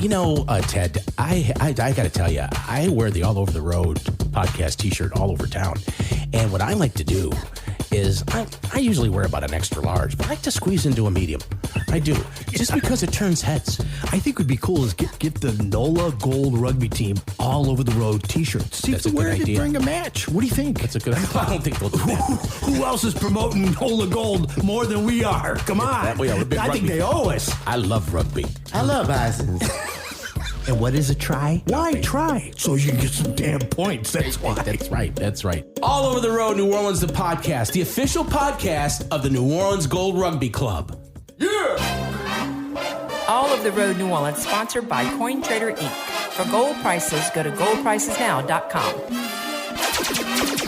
Ted, I got to tell you, I wear the All Over the Road podcast T-shirt all over town. And what I like to do is I usually wear about an extra large, but I like to squeeze into a medium. I do. Just because it turns heads. I think would be cool is get the NOLA Gold rugby team All Over the Road T-shirts. See if they wear it during a match. What do you think? That's a good idea. I don't think they'll do that. Who else is promoting NOLA Gold more than we are? Come on. I think they owe us. I love rugby. I love Bisons. And what is a try? Why try? So you can get some damn points. That's why. That's right. All Over the Road New Orleans, the podcast, the official podcast of the New Orleans Gold Rugby Club. Yeah! All Over the Road New Orleans, sponsored by CoinTrader Inc. For gold prices, go to goldpricesnow.com.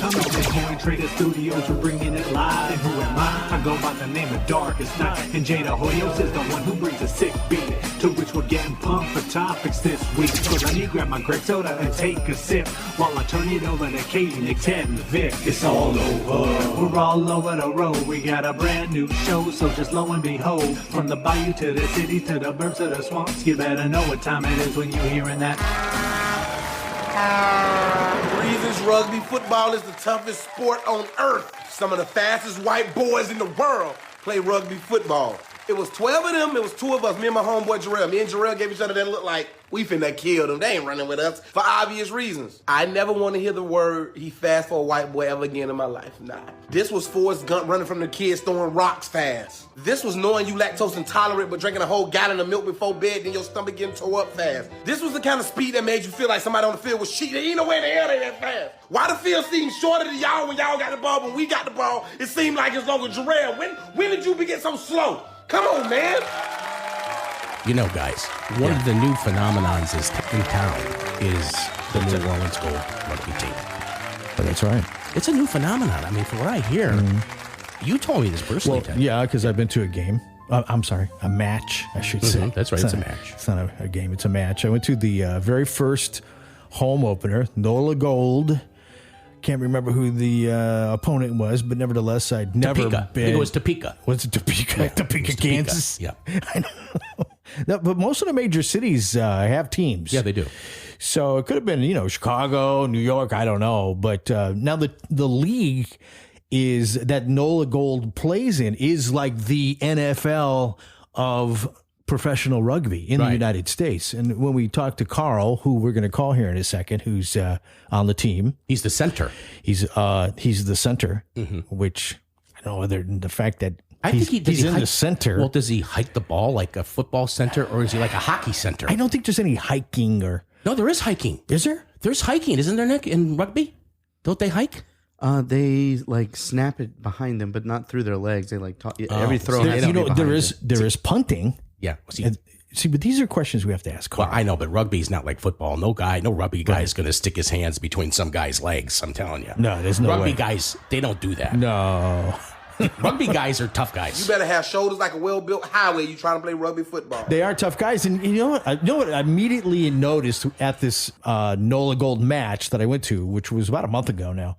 Come on, the Coin Trader Studios, we're bringing it live. And who am I? I go by the name of Darkest Night. And Jada Hoyos is the one who brings a sick beat, to which we're getting pumped for topics this week. So let me grab my grape soda and take a sip, while I turn it over to Katie, Nick, Ted, and Vic. It's all over. We're all over the road. We got a brand new show, so just lo and behold, from the bayou to the city to the burbs to the swamps, you better know what time it is when you're hearing that. Reasons rugby football is the toughest sport on earth. Some of the fastest white boys in the world play rugby football. It was 12 of them, it was 2 of us, me and my homeboy Jarrell. Me and Jarrell gave each other that look like we finna kill them. They ain't running with us for obvious reasons. I never want to hear the word he fast for a white boy ever again in my life. Nah. This was Forrest Gump running from the kids throwing rocks fast. This was knowing you lactose intolerant but drinking a whole gallon of milk before bed, then your stomach getting tore up fast. This was the kind of speed that made you feel like somebody on the field was cheating. Ain't no way in the hell they that fast. Why the field seems shorter than y'all when y'all got the ball? When we got the ball, it seemed like it's longer. Jarrell, when did you get so slow? Come on, man. You know, guys, one of the new phenomenons in town is the New Orleans Gold rugby team. But that's right. It's a new phenomenon. I mean, from what I hear, you told me this personally, Ted. Yeah, because I've been to a game. I'm sorry, a match, I should say. That's right, it's a match. It's not a game, it's a match. I went to the very first home opener, NOLA Gold. Can't remember who the opponent was, but nevertheless, I'd never been. I think it was Topeka. Was it Topeka? Yeah, Topeka, Kansas? Yeah. I know. No, but most of the major cities have teams. Yeah, they do. So it could have been, Chicago, New York, I don't know. But now the league is that NOLA Gold plays in is like the NFL of professional rugby in the United States. And when we talk to Carl, who we're going to call here in a second, who's on the team. He's the center. He's the center, which I don't know whether the fact that he's in the center. Well, does he hike the ball like a football center, or is he like a hockey center? I don't think there's any hiking or... No, there is hiking. Is there? There's hiking, isn't there, Nick, in rugby? Don't they hike? They snap it behind them, but not through their legs. They every throw. There is punting. Yeah. See, but these are questions we have to ask Carl. Well, I know, but rugby's not like football. No rugby guy is going to stick his hands between some guy's legs. I'm telling you. No, there's no rugby way. Guys, they don't do that. No. Rugby guys are tough guys. You better have shoulders like a well-built highway. You trying to play rugby football. They are tough guys, and you know what? I immediately noticed at this NOLA Gold match that I went to, which was about a month ago now.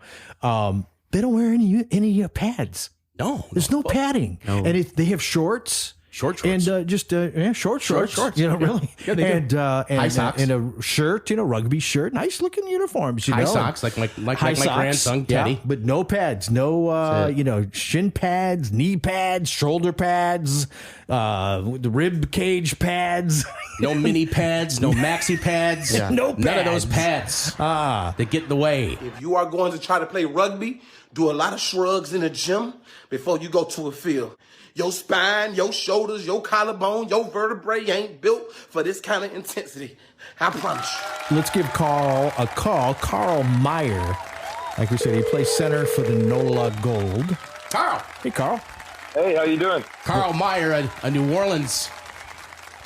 They don't wear any pads. No, there's no padding, and they have shorts. Short shorts. And just short shorts. Really. Yeah, they do. And high socks. And a shirt, rugby shirt. Nice looking uniforms, high socks, like my grandson, Teddy. Yeah, but no pads. No, shin pads, knee pads, shoulder pads, the rib cage pads. No mini pads, no maxi pads. Yeah. No pads. None of those pads that get in the way. If you are going to try to play rugby, do a lot of shrugs in the gym before you go to a field. Your spine, your shoulders, your collarbone, your vertebrae ain't built for this kind of intensity. I promise you. Let's give Carl a call. Carl Meyer. Like we said, he plays center for the NOLA Gold. Carl. Hey, Carl. Hey, how you doing? Carl Meyer, a New Orleans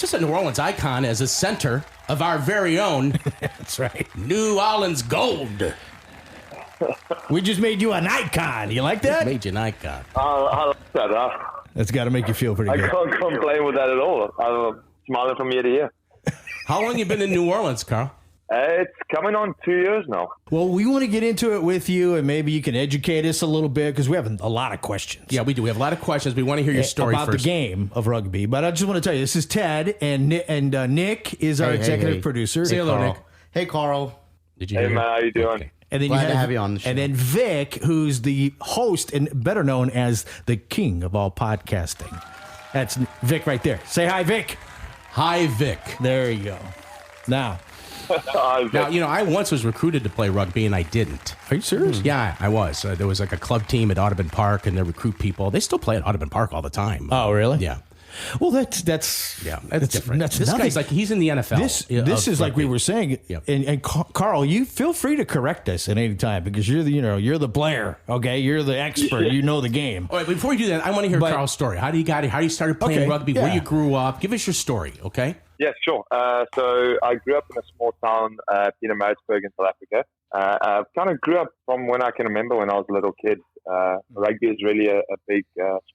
icon as a center of our very own. That's right. New Orleans Gold. We just made you an icon. You like that? Made you an icon. I like that, huh? That's got to make you feel pretty good. I can't complain with that at all. I'm smiling from ear to ear. How long you been in New Orleans, Carl? It's coming on 2 years now. Well, we want to get into it with you, and maybe you can educate us a little bit because we have a lot of questions. Yeah, we do. We have a lot of questions. We want to hear your story about first. the game of rugby. But I just want to tell you, this is Ted, and Nick is our executive producer. Say hello, Nick. Hey, Carl. Did you Hey, hear man, him? how you doing? Okay. And then Glad to have you on the show. And then Vic, who's the host and better known as the king of all podcasting. That's Vic right there. Say hi, Vic. Hi, Vic. There you go. Now, Now, I once was recruited to play rugby, and I didn't. are you serious? Yeah, I was. There was like a club team at Audubon Park, and they recruit people. They still play at Audubon Park all the time. Oh, really? Yeah. Well, that's different. That's this nothing. guy's like, he's in the NFL. This is like we were saying. Yep. And Carl, you feel free to correct us at any time because you're the player. Okay, you're the expert. You know the game. All right, before we do that, I want to hear Carl's story. How do you got it? How you started playing rugby? yeah. Where you grew up? Give us your story, okay? Yeah, sure. So I grew up in a small town, Pietermaritzburg in South Africa. I kind of grew up from when I can remember when I was a little kid. Rugby is really a big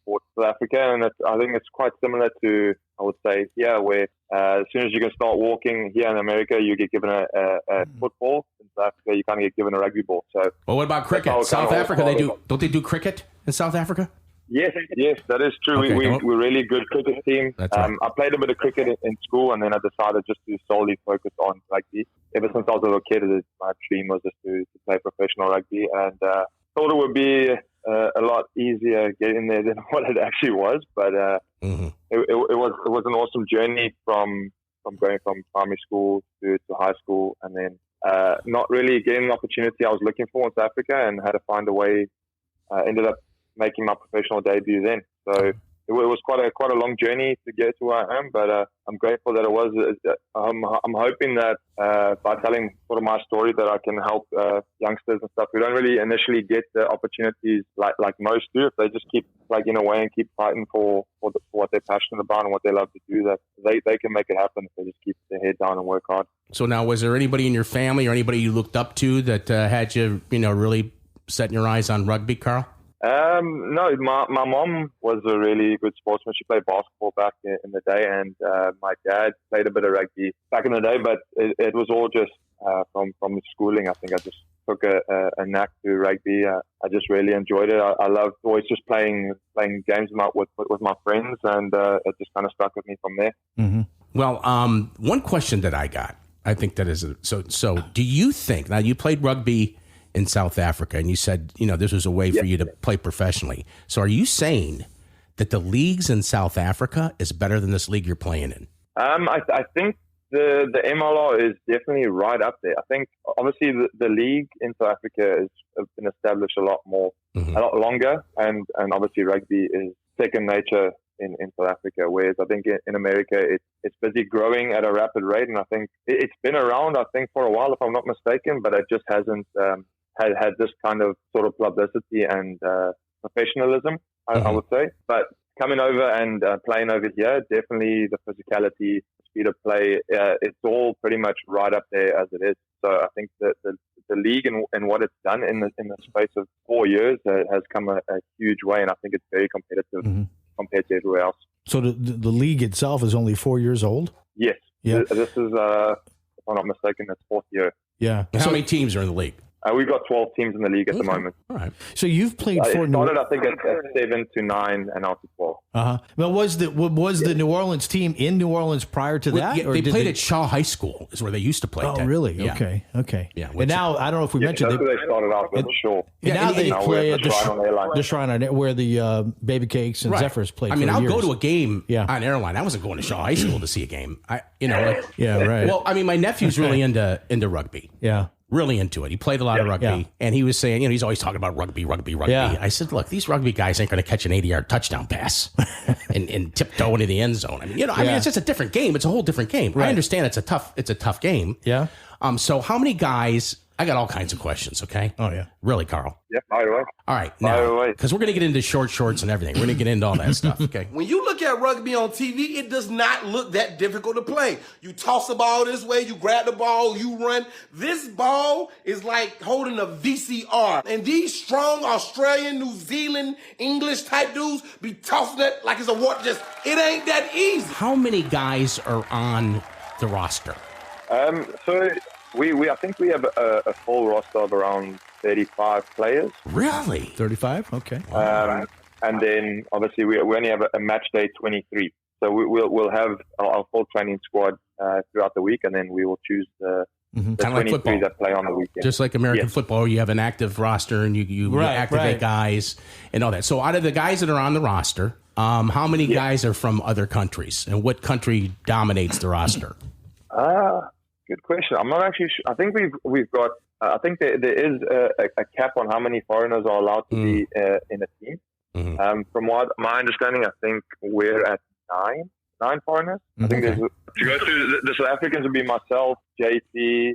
sport in South Africa, and I think it's quite similar to, I would say, here, where as soon as you can start walking here in America, you get given a football. In South Africa, you kind of get given a rugby ball. So, well, what about cricket? South Africa, don't they do cricket in South Africa? Yes, that is true. Okay, We're really good cricket team. That's right. I played a bit of cricket in school, and then I decided just to solely focus on rugby. Ever since I was a little kid, my dream was just to play professional rugby, and thought it would be a lot easier getting there than what it actually was. But it was an awesome journey from going from primary school to high school, and then not really getting the opportunity I was looking for in South Africa, and had to find a way. Ended up making my professional debut then. So it was quite a long journey to get to where I am, but I'm grateful that it was. I'm hoping that by telling sort of my story that I can help youngsters and stuff who don't really initially get the opportunities like most do. If they just keep plugging away and keep fighting for what they're passionate about and what they love to do, that they can make it happen if they just keep their head down and work hard. So now, was there anybody in your family or anybody you looked up to that had you, really setting your eyes on rugby, Carl? No, my mom was a really good sportsman. She played basketball back in the day, and my dad played a bit of rugby back in the day, but it was all just from schooling. I think I just took a knack to rugby. I just really enjoyed it. I loved always just playing games with my friends, and it just kind of stuck with me from there. Mm-hmm. Well, one question that I got, I think that is, so do you think, now you played rugby in South Africa, and you said, this was a way for you to play professionally. So are you saying that the leagues in South Africa is better than this league you're playing in? I think the MLR is definitely right up there. I think, obviously, the league in South Africa has been established a lot longer, and obviously rugby is second nature in South Africa, whereas I think in America it's busy growing at a rapid rate, and I think it's been around, I think, for a while, if I'm not mistaken, but it just hasn't had this kind of sort of publicity and professionalism, I would say. But coming over and playing over here, definitely the physicality, speed of play, it's all pretty much right up there as it is. So I think that the league and what it's done in the space of 4 years has come a huge way, and I think it's very competitive compared to everywhere else. So the league itself is only 4 years old? Yes. Yeah. This is, if I'm not mistaken, it's fourth year. Yeah. How many teams are in the league? We've got 12 teams in the league at the moment. All right. So you've played for... It started, I think, at 7 to 9 and now to 12. Uh-huh. Well, was the New Orleans team in New Orleans prior to that? Yeah, they played at Shaw High School is where they used to play. Oh, really? Yeah. Okay. Yeah. And now, I don't know if we mentioned... That's where they started off with, sure. And now they play at the Shrine on Airline, where the Baby Cakes and Zephyrs played. I mean, I'll go to a game Yeah. on Airline. I wasn't going to Shaw High School to see a game. Yeah, right. Well, I mean, my nephew's really into rugby. Yeah. Really into it. He played a lot of rugby, and he was saying, he's always talking about rugby. Yeah. I said, look, these rugby guys ain't going to catch an 80-yard touchdown pass and tiptoe into the end zone. I mean, it's just a different game. It's a whole different game. Right. I understand it's a tough game. Yeah. So how many guys? I got all kinds of questions. Okay. Oh yeah. Really, Carl? Yeah. By the way. All right. Now, because we're going to get into short shorts and everything. We're going to get into all that stuff. Okay. When you look at rugby on TV, it does not look that difficult to play. You toss the ball this way, you grab the ball, you run. This ball is like holding a VCR. And these strong Australian, New Zealand, English type dudes be tossing it like it's a water. It ain't that easy. How many guys are on the roster? So I think we have a full roster of around 35 players. Really? 35? Okay. And then obviously we only have a match day 23. So we'll have our full training squad throughout the week, and then we will choose the Kind of 23 like football. that play on the weekend. Just like American Yes. football, you have an active roster and you activate guys and all that. So out of the guys that are on the roster, how many guys are from other countries, and what country dominates the roster? Good question. I'm not actually sure. I think we've got. I think there is a cap on how many foreigners are allowed to be in a team. Mm-hmm. From what my understanding, I think we're at nine foreigners. I think there's to go through the South Africans would be myself, JP,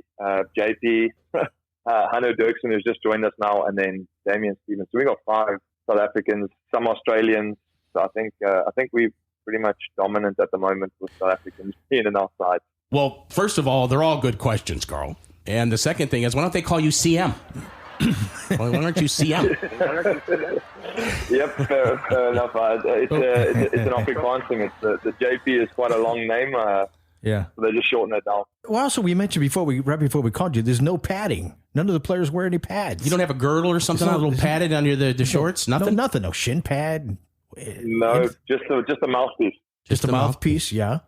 Hanno Dirksen, who's just joined us now, and then Damian Stevens. So we got 5 South Africans, some Australians. So I think we're pretty much dominant at the moment with South Africans in and outside. Well, first of all, they're all good questions, Carl. And the second thing is, why don't they call you CM? Why aren't you CM? Yep, fair enough. It's an Afrikaans thing. The JP is quite a long name. Yeah. So they just shorten it down. Well, also, we mentioned right before we called you, there's no padding. None of the players wear any pads. You don't have a girdle or something, a little padded under the shorts? Nothing? Nothing. No shin pad. No, just a mouthpiece. Just a mouthpiece, yeah.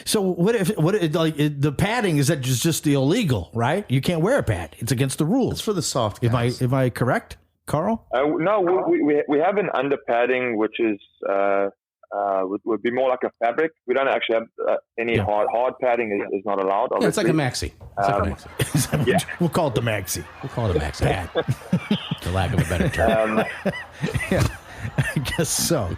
So what if the padding is that just illegal, right? You can't wear a pad. It's against the rules. It's for the soft guys. Am I correct, Carl? No, we have an under padding, which is would be more like a fabric. We don't actually have any hard padding is not allowed. Yeah, it's like a maxi. Yeah, We'll call it the maxi. We'll call it a maxi pad, for lack of a better term. I guess so.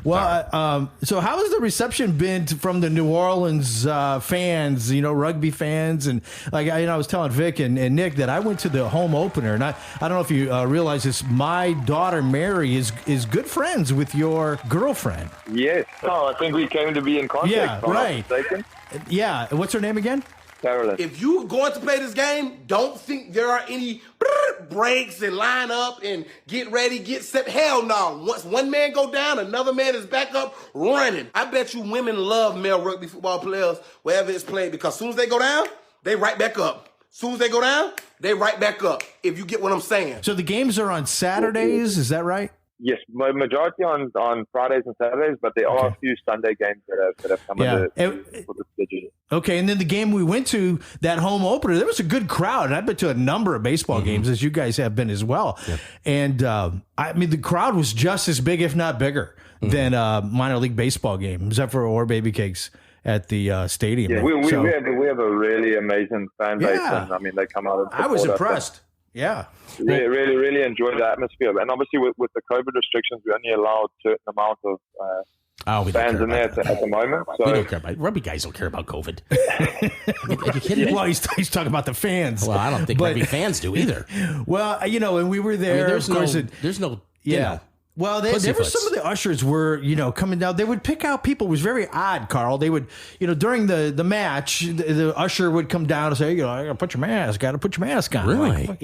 Well, so how has the reception been from the New Orleans fans, rugby fans? And I was telling Vic and Nick that I went to the home opener, and I don't know if you realize this, my daughter Mary is good friends with your girlfriend. Yes. I think we came to be in contact. Yeah, right. Yeah. What's her name again? Carolyn. If you going to play this game, don't think there are any breaks and line up and get ready, get set. Hell no. Once one man go down, another man is back up running. I bet you women love male rugby football players wherever it's played, because as soon as they go down, they right back up. As soon as they go down, they right back up, if you get what I'm saying. So the games are on Saturdays, is that right? Yes, majority on Fridays and Saturdays, but there are a few Sunday games that have come for the schedule. Okay, and then the game we went to, that home opener, there was a good crowd, and I've been to a number of baseball games, as you guys have been as well. Yeah. And the crowd was just as big, if not bigger, than a minor league baseball game, except for Or Baby Cakes at the stadium. Yeah, we have a really amazing fan base, and they come out and I was impressed. Yeah. Really, really enjoyed the atmosphere. And obviously with the COVID restrictions, we only allowed a certain amount of fans in there at the moment. So we don't care about rugby guys. Don't care about COVID. Are you kidding me? Well, he's talking about the fans. Well, I don't think rugby fans do either. Well, and we were there. There's no. Well, there were some of the ushers were, coming down. They would pick out people. It was very odd, Carl. They would, during the match, the usher would come down and say, I gotta put your mask. On. Really?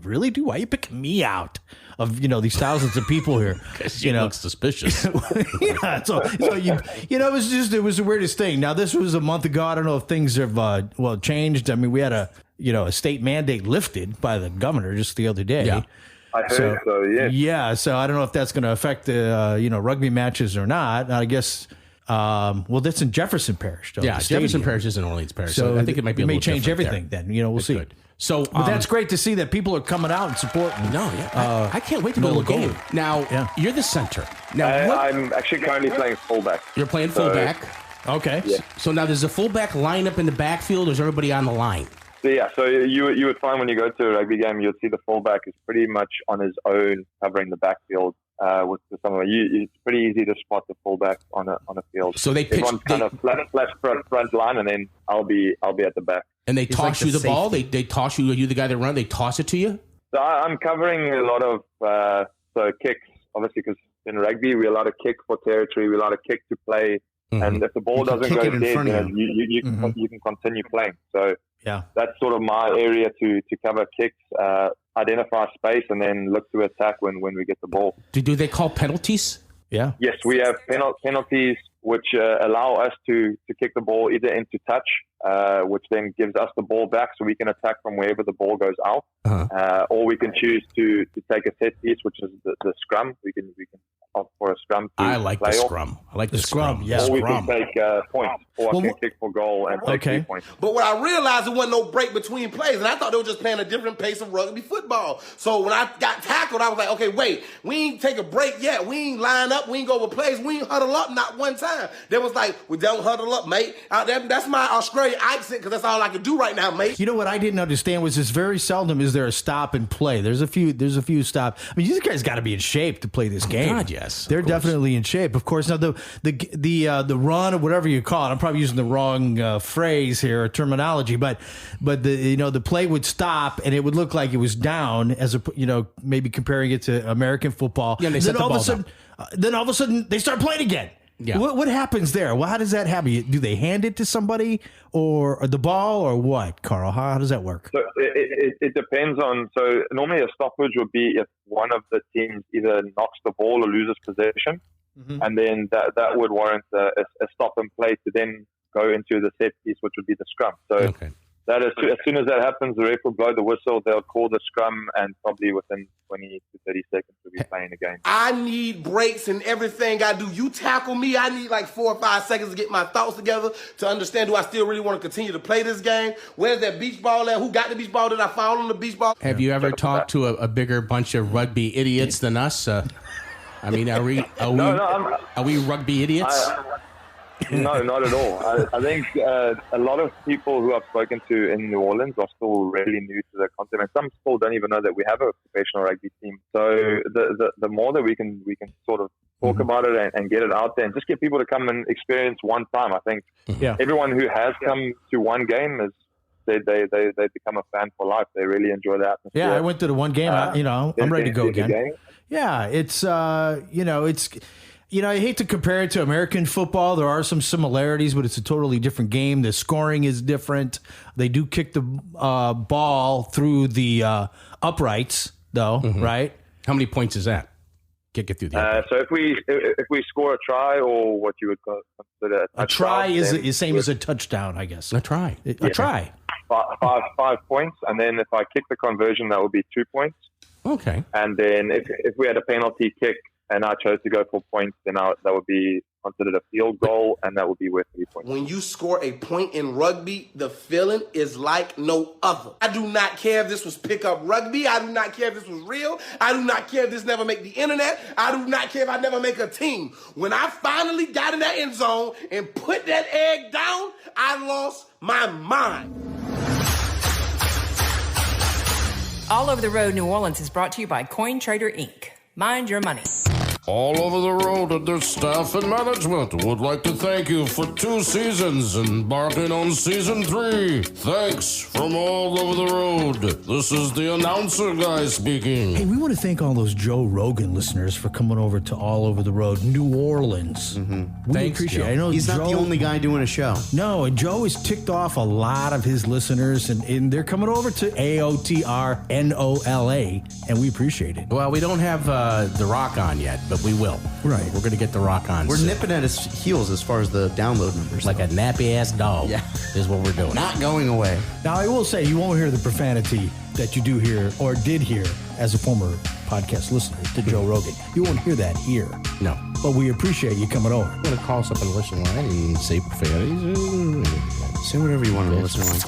Really? Why are you picking me out of, these thousands of people here? You look suspicious. Yeah. So it was the weirdest thing. Now, this was a month ago. I don't know if things have, changed. I mean, we had a state mandate lifted by the governor just the other day. Yeah. I heard so, yeah. Yeah, so I don't know if that's going to affect the rugby matches or not. I guess, that's in Jefferson Parish. Though, Jefferson Parish is in Orleans Parish, so I think it might be a little change everything there. then. We'll see. Good. So, but that's great to see that people are coming out and supporting. No, yeah, I can't wait to go to the game. Now, you're the center. Now, I'm actually currently playing fullback. You're playing fullback. Okay. Yeah. So now there's a fullback lineup in the backfield, or is everybody on the line? So you would find when you go to a rugby game, you'll see the fullback is pretty much on his own covering the backfield. With some of it's pretty easy to spot the fullback on a field. So they pitch kind of flat front line, and then I'll be at the back. And they toss you the ball. They toss you. Are you the guy that run? They toss it to you. So I'm covering a lot of kicks, obviously, because in rugby we allowed to kick for territory. We allowed to kick to play. And if the ball doesn't go dead, you can continue playing. So that's sort of my area to cover kicks, identify space, and then look to attack when we get the ball. Do they call penalties? Yeah. Yes, we have penalties. which allow us to kick the ball either into touch, which then gives us the ball back so we can attack from wherever the ball goes out, or we can choose to take a set piece, which is the scrum. We can opt for a scrum. I like the scrum. I like the scrum. Yeah, or we scrum. can take points, or I can kick for goal and take 3 points. But what I realized, there wasn't no break between plays, and I thought they were just playing a different pace of rugby football. So when I got tackled, I was like, okay, wait, we ain't take a break yet. We ain't line up. We ain't go over plays. We ain't huddle up not one time. They was like, we don't huddle up, mate. That's my Australian accent, because that's all I can do right now, mate. You know what I didn't understand was this: very seldom is there a stop and play. There's a few stop. I mean, these guys got to be in shape to play this game. God, yes, they're definitely in shape. Of course, now the run or whatever you call it. I'm probably using the wrong phrase here or terminology, but the play would stop and it would look like it was down, as maybe comparing it to American football. Yeah, then all of a sudden they start playing again. Yeah. What happens there? Well, how does that happen? Do they hand it to somebody or the ball or what, Carl? How does that work? So it depends on. So normally a stoppage would be if one of the teams either knocks the ball or loses possession, and then that would warrant a stop and play to then go into the set piece, which would be the scrum. So that is, as soon as that happens, the ref will blow the whistle. They'll call the scrum, and probably within 20 to 30 seconds we'll be playing the game. I need breaks and everything I do. You tackle me, I need like 4 or 5 seconds to get my thoughts together to understand, do I still really want to continue to play this game? Where's that beach ball at? Who got the beach ball? Did I foul on the beach ball? Have you ever talked to a bigger bunch of rugby idiots than us? I mean, are we rugby idiots? No, not at all. I think a lot of people who I've spoken to in New Orleans are still really new to the concept, and some still don't even know that we have a professional rugby team. So the more that we can sort of talk about it and get it out there and just get people to come and experience one time. I think everyone who has come to one game has said they become a fan for life. They really enjoy the atmosphere. Yeah, I went to the one game. I'm ready to go again. Yeah, it's I hate to compare it to American football. There are some similarities, but it's a totally different game. The scoring is different. They do kick the ball through the uprights, though, right? How many points is that? Kick it through the uprights. So if we score a try, or what you would consider a touchdown, a try is the same as a touchdown, I guess. A try. A try. 5 points, and then if I kick the conversion, that would be 2 points. Okay. And then if we had a penalty kick and I chose to go for points, then that would be considered a field goal, and that would be worth 3 points. When you score a point in rugby, the feeling is like no other. I do not care if this was pickup rugby. I do not care if this was real. I do not care if this never make the internet. I do not care if I never make a team. When I finally got in that end zone and put that egg down, I lost my mind. All Over the Road New Orleans is brought to you by CoinTrader Inc. Mind your money. All Over the Road and their staff and management would like to thank you for 2 seasons, embarking on season 3. Thanks from All Over the Road. This is the announcer guy speaking. Hey, we want to thank all those Joe Rogan listeners for coming over to All Over the Road, New Orleans. We appreciate it. I know he's not the only guy doing a show. No, and Joe has ticked off a lot of his listeners, and they're coming over to Aotr NOLA, and we appreciate it. Well, we don't have The Rock on yet, but we will. Right. We're going to get The Rock on We're soon. nipping at his heels as far as the download numbers. Like a nappy-ass dog is what we're doing. Not going away. Now, I will say, you won't hear the profanity that you do hear or did hear as a former podcast listener to Joe Rogan. You won't hear that here. No. But we appreciate you coming over. I'm going to call us up and listen line and say profanities. Say whatever you want to listen line.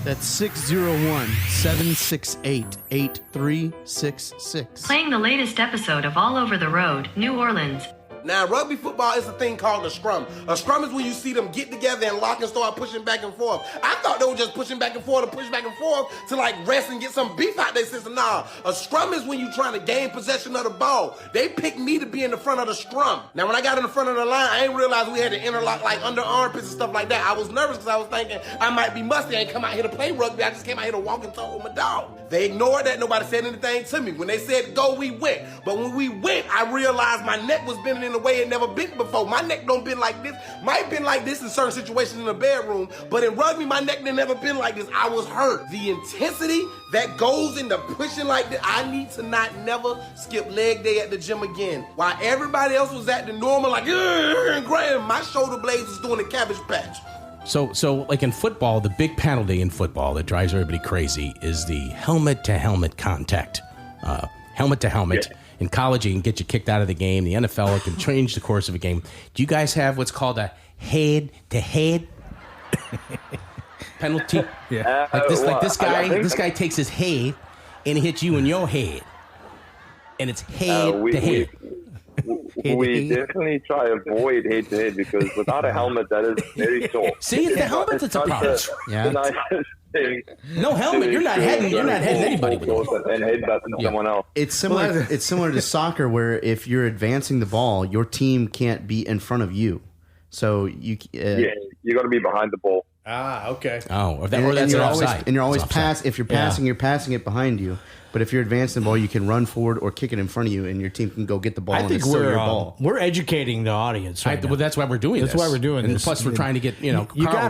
That's 601-768-8366. Playing the latest episode of All Over the Road, New Orleans. Now, rugby football is a thing called a scrum. A scrum is when you see them get together and lock and start pushing back and forth. I thought they were just pushing back and forth to push back and forth to like rest and get some beef out their system. Nah, a scrum is when you're trying to gain possession of the ball. They picked me to be in the front of the scrum. Now, when I got in the front of the line, I didn't realize we had to interlock like under armpits and stuff like that. I was nervous because I was thinking I might be musty. I ain't come out here to play rugby. I just came out here to walk and talk with my dog. They ignored that. Nobody said anything to me. When they said go, we went. But when we went, I realized my neck was bending in in a way it never been before. My neck don't been like this. Might been like this in certain situations in the bedroom, but in rugby, my neck done never been like this. I was hurt. The intensity that goes into pushing like this, I need to not never skip leg day at the gym again. While everybody else was at the normal, like, and my shoulder blades was doing a cabbage patch. So like in football, the big penalty in football that drives everybody crazy is the helmet-to-helmet contact. Helmet-to-helmet. Yeah. In college, you can get you kicked out of the game. The NFL, it can change the course of a game. Do you guys have what's called a head-to-head penalty? Yeah. This guy takes his head and hits you in your head. And it's head-to-head. We definitely try to avoid head-to-head because without a helmet, that is very sore. See, it's the helmet that's a problem. No helmet, you're not heading anybody with it. And headbutting someone else. It's similar. It's similar to soccer, where if you're advancing the ball, your team can't be in front of you. So you got to be behind the ball. Ah, okay. Oh, that's an offside. And you're always if you're passing, you're passing it behind you. But if you're advancing the ball, you can run forward or kick it in front of you, and your team can go get the ball. I think we're educating the audience. Well, that's why we're doing this. That's why we're doing this. Plus, we're trying to get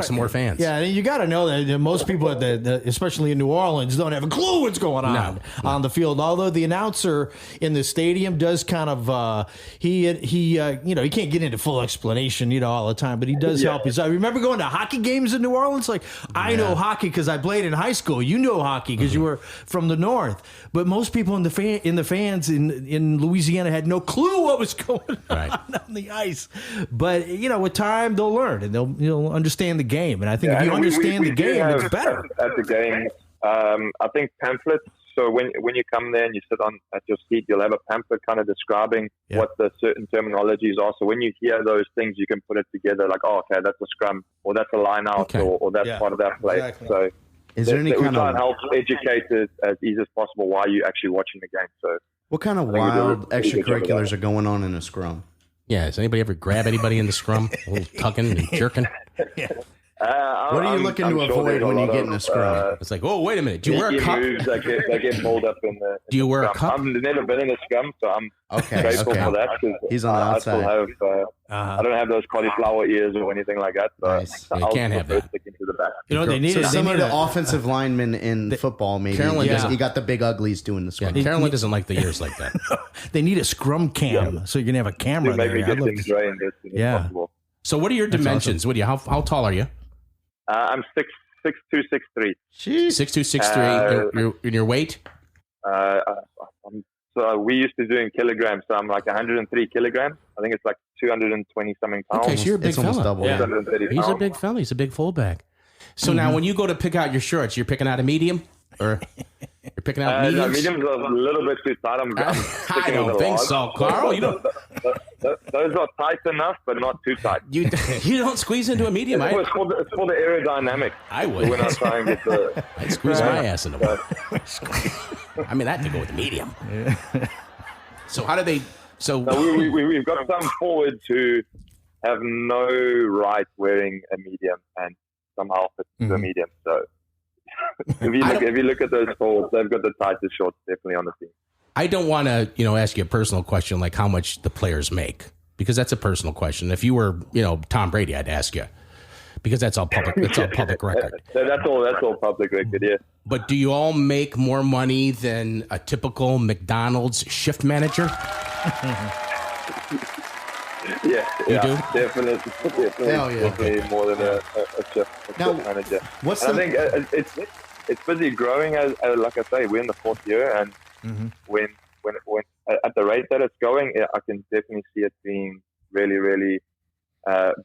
some more fans. Yeah, you got to know that most people, especially in New Orleans, don't have a clue what's going on the field. Although the announcer in the stadium does kind of he can't get into full explanation all the time, but he does help. I remember going to hockey games in New Orleans. Like I know hockey because I played in high school. You know hockey because you were from the north. But most people in the fans in Louisiana had no clue what was going on the ice. But with time they'll learn and they'll understand the game. And I think if you understand the game, it's better. At the game, I think pamphlets. So when you come there and you sit at your seat, you'll have a pamphlet kind of describing what the certain terminologies are. So when you hear those things, you can put it together like, oh, okay, that's a scrum, or that's a line out, or that's part of that play. Exactly. So. Is there any kind of help educate it as easy as possible while you're actually watching the game? So, what kind of wild extracurriculars are going on in a scrum? Yeah, does anybody ever grab anybody in the scrum? A little tucking and jerking? What are you looking to avoid when you get in a scrum? It's like, oh, wait a minute. Do you wear a cup? Moves that get pulled up in the. Do you wear a cup? I've never been in a scrum, so I'm grateful for that. He's on the outside. I still have. I don't have those cauliflower ears or anything like that. So nice. You can't have that. Sticking to the back. They need similar to offensive linemen in football. Maybe you got the big uglies doing the scrum. Yeah, Carolyn doesn't like the ears like that. They need a scrum cam so you can have a camera there. Yeah. So what are your dimensions? Awesome. How tall are you? I'm 6'2", 6'3". 6'2", 6'3". Your weight? So we used to do in kilograms. So I'm like 103 kilograms. I think it's like 220 something pounds. Okay, so you're a big fella. Double. Yeah. He's a big fella. He's a big fullback. So now when you go to pick out your shirts, you're picking out a medium? Or you're picking out mediums? No, mediums are a little bit too tight. I don't think so, Carl. Those are tight enough, but not too tight. You don't squeeze into a medium. It's for the aerodynamics. I would. When I try and get the... I'd squeeze my ass into one. I mean, that to go with the medium. Yeah. So how do they... We've got some forwards who have no right wearing a medium and somehow fit to a medium. So if you look at those forwards, they've got the tightest shorts definitely on the team. I don't want to, ask you a personal question like how much the players make, because that's a personal question. If you were, Tom Brady, I'd ask you, because that's all public. That's all public record. That's all public record. Yeah. But do you all make more money than a typical McDonald's shift manager? Yeah, you do? Definitely more than a shift manager. I think it's busy growing. As like I say, we're in the 4th year, and when at the rate that it's going, I can definitely see it being really, really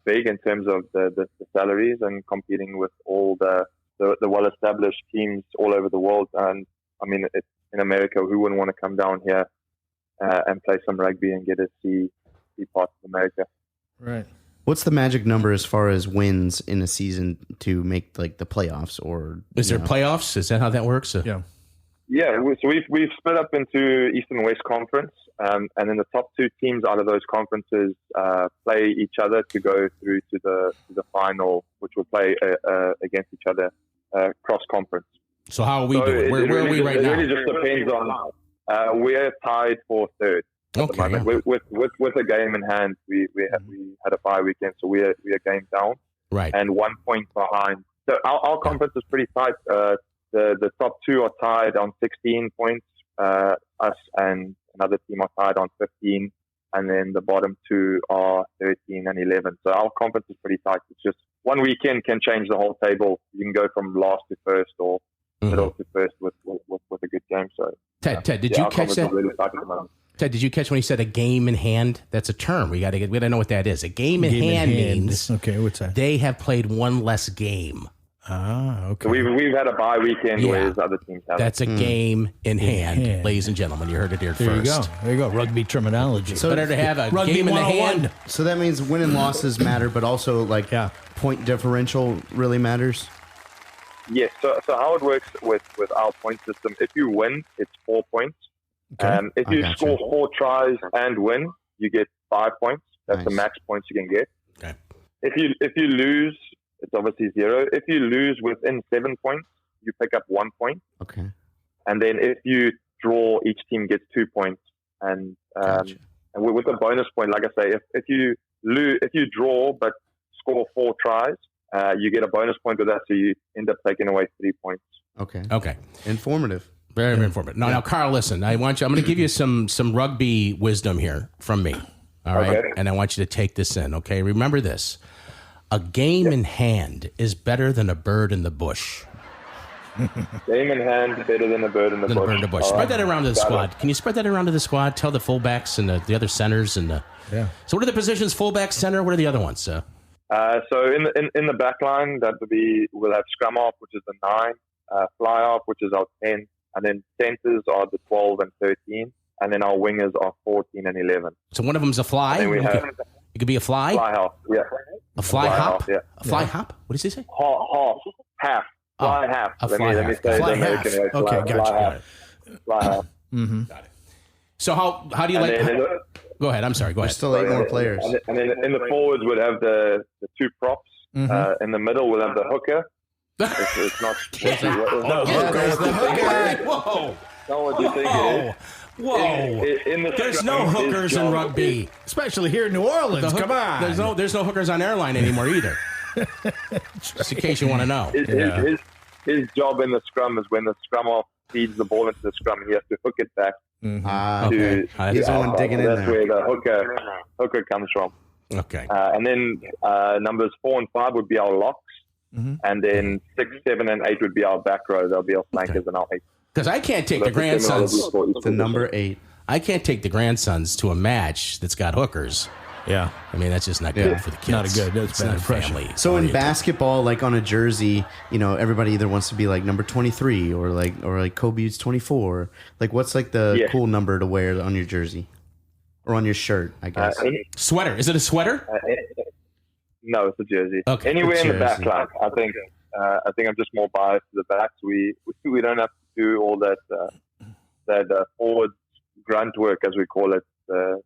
big in terms of the salaries and competing with all the well-established teams all over the world. And I mean, in America, who wouldn't want to come down here and play some rugby and get to see parts of America? Right. What's the magic number as far as wins in a season to make like the playoffs? Or is there playoffs? Is that how that works? Yeah. Yeah. So we've split up into East and West Conference, and then the top 2 teams out of those conferences play each other to go through to the final, which will play against each other cross conference. So how are we doing? Where are we right now? It really just depends on. We're tied for 3rd. at the moment. With a game in hand, we had a bye weekend, so we are game down, right, and 1 point behind. So our conference is pretty tight. The top two are tied on 16 points. Us and another team are tied on 15, and then the bottom two are 13 and 11. So our conference is pretty tight. It's just one weekend can change the whole table. You can go from last to first or middle to first with a good game. So Ted, did you catch that? Really Ted, did you catch when he said a game in hand? That's a term. We got to know what that is. A game in hand means what's that? They have played one less game. Ah, okay. So we've had a bye weekend, whereas other teams have. That's a game in hand, ladies and gentlemen. You heard it here first. There you go. Rugby terminology. So better to have a Rugby game in the hand. So that means win and losses matter, but also point differential really matters. Yes. So how it works with our point system? If you win, it's 4 points. Okay. If you score 4 tries and win, you get 5 points. That's the max points you can get. Okay. If you lose, it's obviously 0. If you lose within 7 points, you pick up 1 point. Okay. And then if you draw, each team gets 2 points. And and with the bonus point, like I say, if you draw but score 4 tries, you get a bonus point with that, so you end up taking away 3 points. Okay. Informative. Very informative. Now, Carl, listen. I'm going to give you some rugby wisdom here from me. All right, and I want you to take this in. Okay, remember this. A game in hand is better than a bird in the bush. Game in hand better than a bird in the bush. Spread that around to the squad. Can you spread that around to the squad? Tell the fullbacks and the other centers and So what are the positions? Fullback, center. What are the other ones? So in the back line, we'll have scrum off, which is the 9, fly off, which is our 10, and then centers are the 12 and 13, and then our wingers are 14 and 11. So one of them's a fly. It could be a fly. Fly half, yeah. A fly hop? Yeah. A fly hop? What does he say? Half. Fly half. A fly half. Let me say Fly the American half. way. Okay, gotcha. Fly half. Mm-hmm. Got it. So how do you go ahead. I'm sorry. Go ahead. Still 8 more players. And then in the forwards, we'll have the 2 props. In the middle, we'll have the hooker. It's not. There's the hooker. Whoa. Not what you think it is. Whoa! There's no hookers in rugby, especially here in New Orleans. Come on, there's no hookers on airline anymore either. Just in case you want to know. His job in the scrum is when the scrum off feeds the ball into the scrum, and he has to hook it back. He's the one digging in there. That's where the hooker comes from. Okay. And then numbers 4 and 5 would be our locks, and then 6, 7, and 8 would be our back row. They'll be our flankers and our 8. Because I can't take the grandsons to number 8. I can't take the grandsons to a match that's got hookers. Yeah, I mean that's just not good for the kids. Not a good. That's bad family. So in basketball, like on a jersey, everybody either wants to be like number 23 or like Kobe's 24. Like what's like the cool number to wear on your jersey or on your shirt? I guess sweater. Is it a sweater? No, it's a jersey. Okay. Anywhere in the back line, I think I'm just more biased to the backs. We don't have to do all that forward grunt work, as we call it, the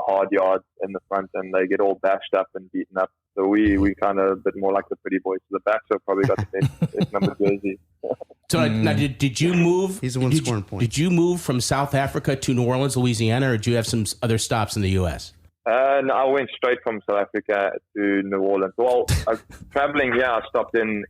hard yards in the front, and they get all bashed up and beaten up. So we kind of a bit more like the pretty boys. So the backs have probably got the best number jersey. So now, did you move? He's the one scoring points. Did you move from South Africa to New Orleans, Louisiana, or did you have some other stops in the U.S.? No, I went straight from South Africa to New Orleans. Well, traveling here, I stopped in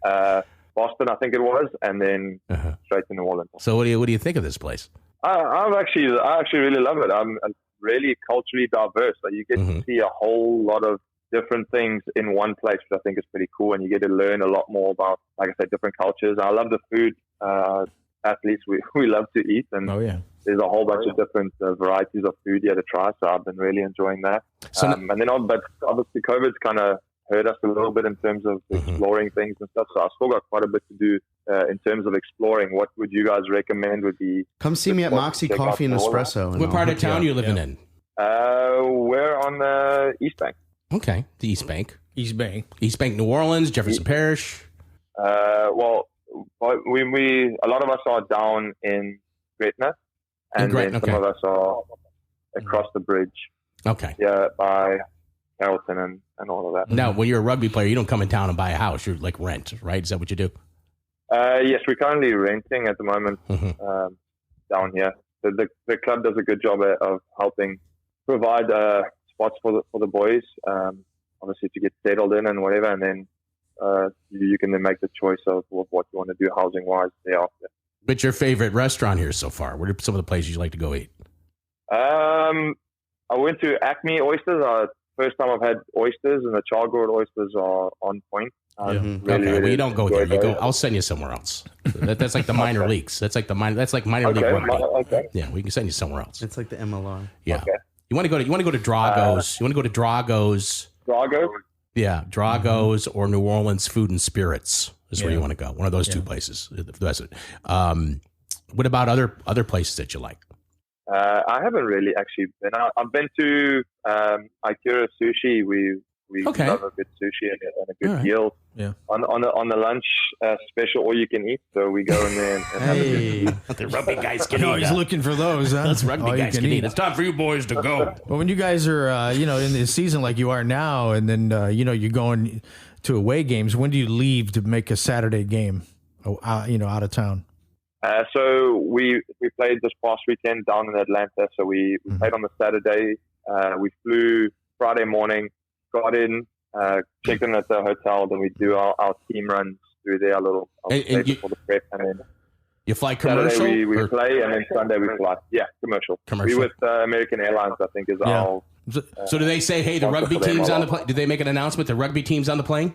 Boston, I think it was, and then straight to New Orleans. So what do you think of this place? I actually really love it. I'm really culturally diverse. So you get to see a whole lot of different things in one place, which I think is pretty cool, and you get to learn a lot more about, like I said, different cultures. I love the food. Athletes, we love to eat, and there's a whole bunch of different varieties of food you had to try. So I've been really enjoying that. So but obviously COVID's kind of hurt us a little bit in terms of exploring things and stuff. So I've still got quite a bit to do in terms of exploring. What would you guys recommend would be? Come see me at Moxie Coffee and Espresso. What part of town are you living in? We're on the East Bank. Okay, the East Bank. East Bank, New Orleans, Jefferson Parish. Well, we a lot of us are down in Gretna, and then some of us are across the bridge. Okay. Yeah, by Carrollton and all of that. Now, when you're a rugby player, you don't come in town and buy a house. You're like rent, right? Is that what you do? Yes, we're currently renting at the moment down here. the club does a good job of helping provide spots for the boys, obviously to get settled in and whatever, and then you can then make the choice of what you want to do housing wise thereafter. What's your favorite restaurant here so far? What are some of the places you like to go eat? I went to Acme Oysters. First time I've had oysters, and the char-grilled oysters are on point. Well, you don't go there. You go. I'll send you somewhere else. That's like the minor leagues. That's like minor league rugby. Yeah, we can send you somewhere else. It's like the MLR. Yeah. Okay. You want to go to Drago's. You want to go to Drago's. Drago? Yeah, Drago's or New Orleans Food and Spirits is where you want to go. One of those two places. What about other places that you like? I haven't really actually been out. I've been to Aotr Sushi. We love a good sushi and a good deal on the lunch special, all you can eat. So we go in there and have a good the rugby guys can eat. He's looking for those. Huh? Those rugby guys can eat. It's time for you boys to go. Well, when you guys are in the season like you are now, and then you're going to away games, when do you leave to make a Saturday game? Out of town. So we played this past weekend down in Atlanta. So we played on the Saturday. We flew Friday morning, got in, checked in at the hotel. Then we do our team runs through there, a little for the prep, and then you fly commercial. Saturday we play, and then Sunday we fly. Yeah, commercial. We with American Airlines, I think, is our. So do they say, hey, the rugby team's on the plane? Did they make an announcement? The rugby team's on the plane?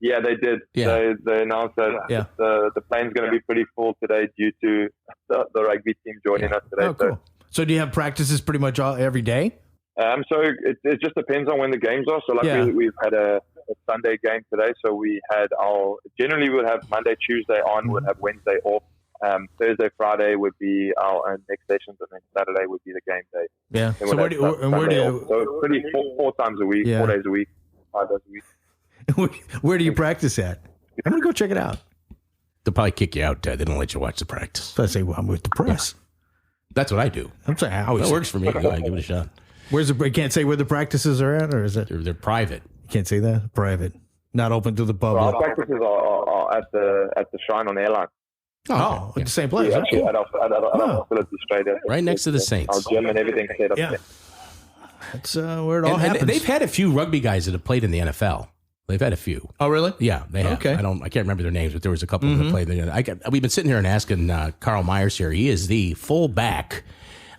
Yeah, they did. Yeah. They announced that the plane's going to be pretty full today due to the rugby team joining us today. Oh, cool. So do you have practices pretty much every day? So it just depends on when the games are. So we've had a Sunday game today. So we had generally we'd have Monday, Tuesday on, we'd have Wednesday off. Thursday, Friday would be our next sessions, and then Saturday would be the game day. Yeah. So where do you? So pretty four times a week, 4 days a week, 5 days a week. Where do you practice at? I'm gonna go check it out. They'll probably kick you out. They don't let you watch the practice. So I say, well, I'm with the press. That's what I do. I'm saying, that works for me. Go ahead, give it a shot. Where's the? You can't say where the practices are at, or is it? They're private. You can't say that. Private, not open to the public. Our practices are at the Shrine on Airline. Oh, the same place. Actually, at our facility straight at right next to the Saints. Our gym and everything set up there. That's where it all happens. They've had a few rugby guys that have played in the NFL. They've had a few. Oh, really? Yeah, they have. Okay. I can't remember their names, but there was a couple that played. We've been sitting here and asking Carl Myers here. He is the fullback.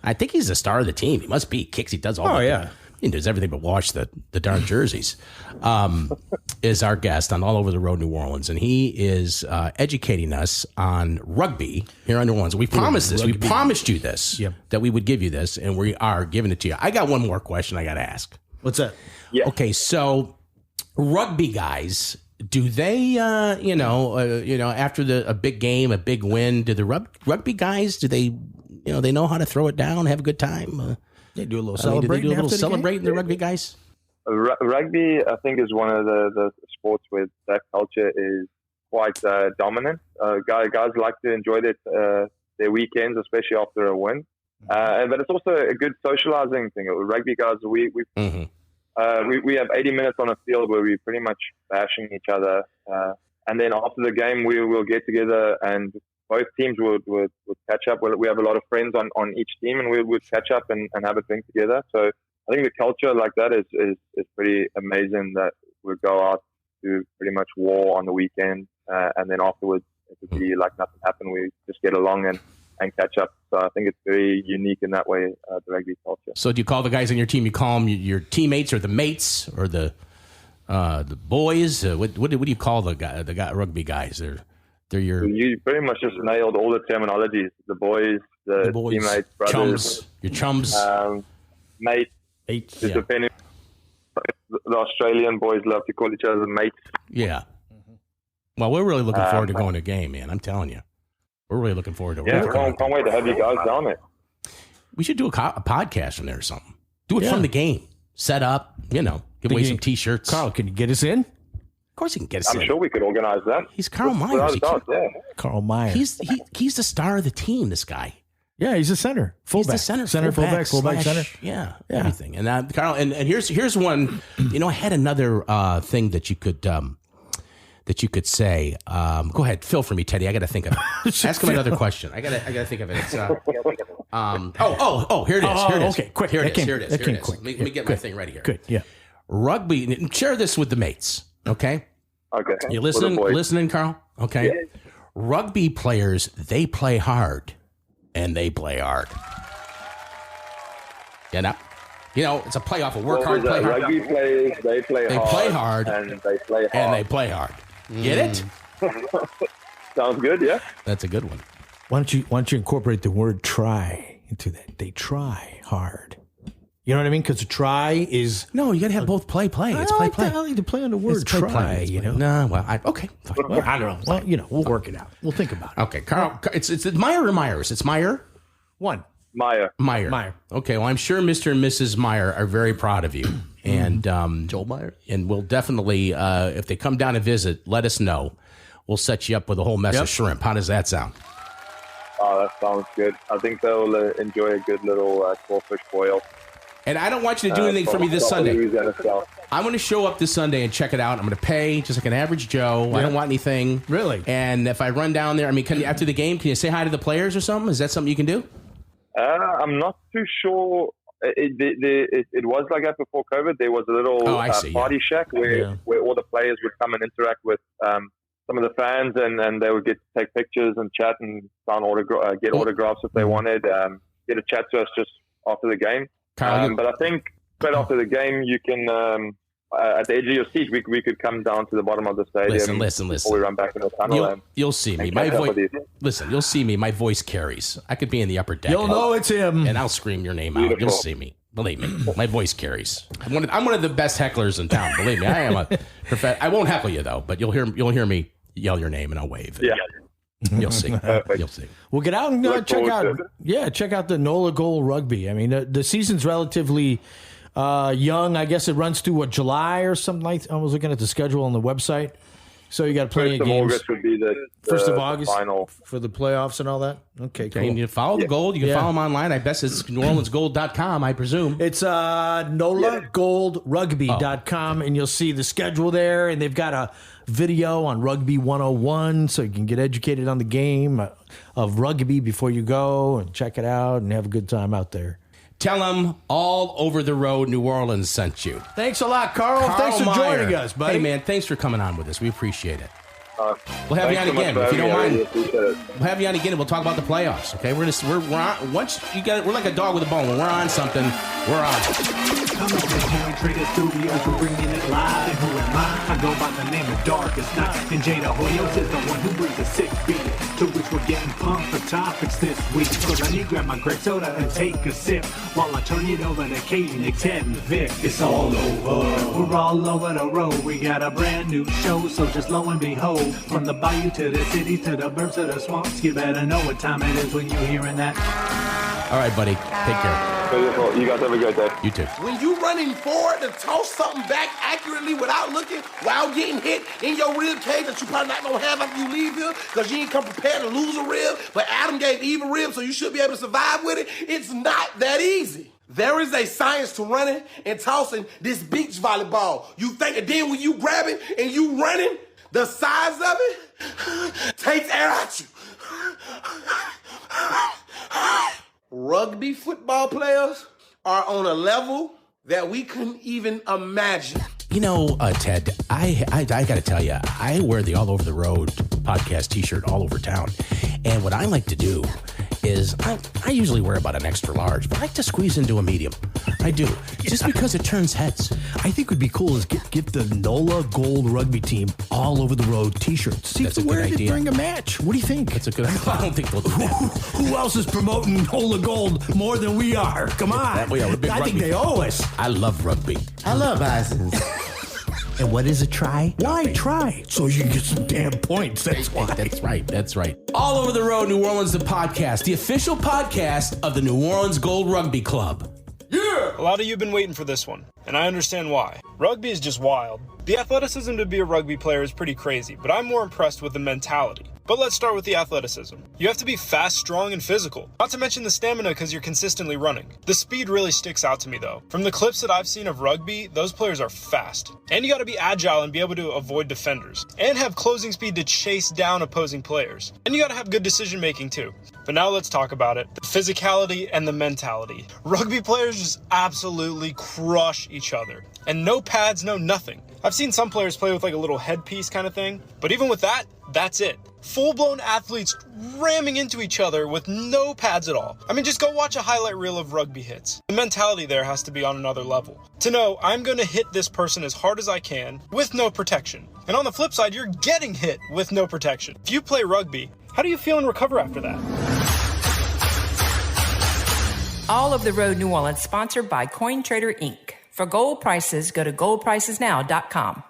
I think he's the star of the team. He must be. He kicks. He does all. He does everything but wash the darn jerseys. Is our guest on All Over the Road New Orleans, and he is educating us on rugby here on New Orleans. We promised this. We promised you this. That we would give you this, and we are giving it to you. I got one more question I got to ask. What's that? Yeah. Okay, so. Rugby guys, do they, after a big game, a big win, do the rugby guys, do they, they know how to throw it down, have a good time? They do a little celebrating. The rugby guys? Rugby, I think, is one of the sports where that culture is quite dominant. Guys like to enjoy their weekends, especially after a win. But it's also a good socializing thing. Rugby guys, we have 80 minutes on a field where we're pretty much bashing each other. And then after the game, we will get together and both teams would catch up. We have a lot of friends on each team, and we would catch up and have a drink together. So I think the culture like that is pretty amazing, that we go out to pretty much war on the weekend. And then afterwards, it would be like nothing happened. We just get along and catch up. So I think it's very unique in that way, the rugby culture. So do you call the guys on your team, you call them your teammates or the mates or the boys? What do you call the rugby guys? They're your... You pretty much just nailed all the terminologies. The boys, the teammates, brothers. Your chums. Mates. Depending. The Australian boys love to call each other mates. Yeah. Well, we're really looking forward to going to a game, man. I'm telling you. We're really looking forward to it. Yeah, can't wait to have you guys down there. We should do a podcast from there or something. Do it from the game. Set up, give away some T-shirts. Carl, can you get us in? Of course he can get us in. I'm sure we could organize that. He's Carl Myers. Carl Myers. He's the star of the team, this guy. Yeah, he's a center. Fullback. He's the center, fullback, center. Yeah, everything. And Carl, and here's one, I had another thing that you could... that you could say? Go ahead, fill for me, Teddy. I got to think of it. Ask him another question. I got to think of it. It's, here it is. Here it is. Okay, quick. Here it is. Quick. Let me get my thing ready here. Good, yeah. Rugby, share this with the mates, okay? Okay. You listening, Carl? Okay. Yeah. Rugby players, they play hard, and they play hard. You know, it's a playoff. Work hard, play hard. Rugby players, they play hard, and they play hard. And they play hard. Get it? Sounds good, yeah. That's a good one. Why don't you incorporate the word try into that? They try hard. You know what I mean? Because a try is... No, you got to have both play. It's play. I like to play on the word It's try, you know? No, well, okay. Fine. Well, I don't know. Well, we'll work it out. We'll think about it. Okay, Carl, it's Meyer or Myers? It's Meyer? One. Meyer. Okay, well, I'm sure Mr. and Mrs. Meyer are very proud of you. And Joel Meyer. And we'll definitely, if they come down to visit, let us know. We'll set you up with a whole mess of shrimp. How does that sound? Oh, that sounds good. I think they'll enjoy a good little crawfish boil. And I don't want you to do anything for me this Sunday. I'm going to show up this Sunday and check it out. I'm going to pay just like an average Joe. Yeah. I don't want anything. Really? And if I run down there, after the game, can you say hi to the players or something? Is that something you can do? I'm not too sure. It was like that before COVID. There was a little party shack where all the players would come and interact with some of the fans, and they would get to take pictures and chat and get autographs if they wanted. Get a chat to us just after the game. Kyle, but I think straight after the game, you can at the edge of your seat, we could come down to the bottom of the stadium. Listen. Before we run back in the tunnel. You'll see me. My voice. Listen, you'll see me. My voice carries. I could be in the upper deck. You'll know it's him, and I'll scream your name out. You'll see me. Believe me, my voice carries. I'm one of the best hecklers in town. Believe me, I am a I won't heckle you though, but you'll hear me yell your name and I'll wave. Yeah. You'll see. You'll see. Well, get out and check out the NOLA Gold Rugby. I mean, the season's relatively young. I guess it runs through July or something like. I was looking at the schedule on the website. So you got plenty of games. 1st of August would be the 1st of August final for the playoffs and all that. Okay, cool. And you follow the Gold. You can follow them online. I guess it's NewOrleansGold.com, I presume. It's NOLAGoldRugby.com, and you'll see the schedule there. And they've got a video on Rugby 101, so you can get educated on the game of rugby before you go and check it out and have a good time out there. Tell them All Over the Road New Orleans sent you. Thanks a lot, Carl. Thanks for joining us, buddy. Hey, man, thanks for coming on with us. We appreciate it. We'll have you on again if you don't mind. We'll have you on again and we'll talk about the playoffs. Okay, we're on. Once you got it, we're like a dog with a bone. When we're on something, we're on. Come on, Coin Trader Studios, we're bringing it live. And who am I? I go by the name of Darkest Night. And Jada Hoyos is the one who brings a sick beat, to which we're getting pumped for topics this week. So let me grab my grape soda and take a sip while I turn it over to Katie, Nick, Ted, and Vic. It's all over. We're all over the road. We got a brand new show, so just lo and behold, from the bayou to the city to the burbs to the swamps, you better know what time it is when you're hearing that. All right, buddy. Take care. You guys have a good day. You too. When you running forward to toss something back accurately without looking, while getting hit in your rib cage that you probably not gonna have after you leave here, because you ain't come prepared to lose a rib, but Adam gave Eve a rib, so you should be able to survive with it. It's not that easy. There is a science to running and tossing this beach volleyball. You think, and then when you grab it and you running, the size of it takes air out you. Rugby football players are on a level that we couldn't even imagine. You know, Ted, I got to tell you, I wear the All Over the Road podcast T-shirt all over town. And what I like to do is I usually wear about an extra large, but I like to squeeze into a medium. I do. Just because it turns heads. I think would be cool is get the NOLA Gold Rugby team All Over the Road T-shirts. See if they wear it during a match. What do you think? That's a good idea. I don't think they'll do that. Who else is promoting NOLA Gold more than we are? Come on. I think they owe us. I love rugby. I love Bisons. And what is a try? Why try? So you can get some damn points. That's why. That's right. All Over the Road New Orleans, the podcast, the official podcast of the New Orleans Gold Rugby Club. Yeah! A lot of you have been waiting for this one, and I understand why. Rugby is just wild. The athleticism to be a rugby player is pretty crazy, but I'm more impressed with the mentality. But let's start with the athleticism. You have to be fast, strong, and physical. Not to mention the stamina because you're consistently running. The speed really sticks out to me though. From the clips that I've seen of rugby, those players are fast. And you gotta be agile and be able to avoid defenders. And have closing speed to chase down opposing players. And you gotta have good decision making too. But now let's talk about it. The physicality and the mentality. Rugby players just absolutely crush each other. And no pads, no nothing. I've seen some players play with like a little headpiece kind of thing. But even with that, that's it. Full-blown athletes ramming into each other with no pads at all. I mean, just go watch a highlight reel of rugby hits. The mentality there has to be on another level. To know, I'm going to hit this person as hard as I can with no protection. And on the flip side, you're getting hit with no protection. If you play rugby, how do you feel and recover after that? All of the Road New Orleans sponsored by CoinTrader Inc. For gold prices, go to goldpricesnow.com.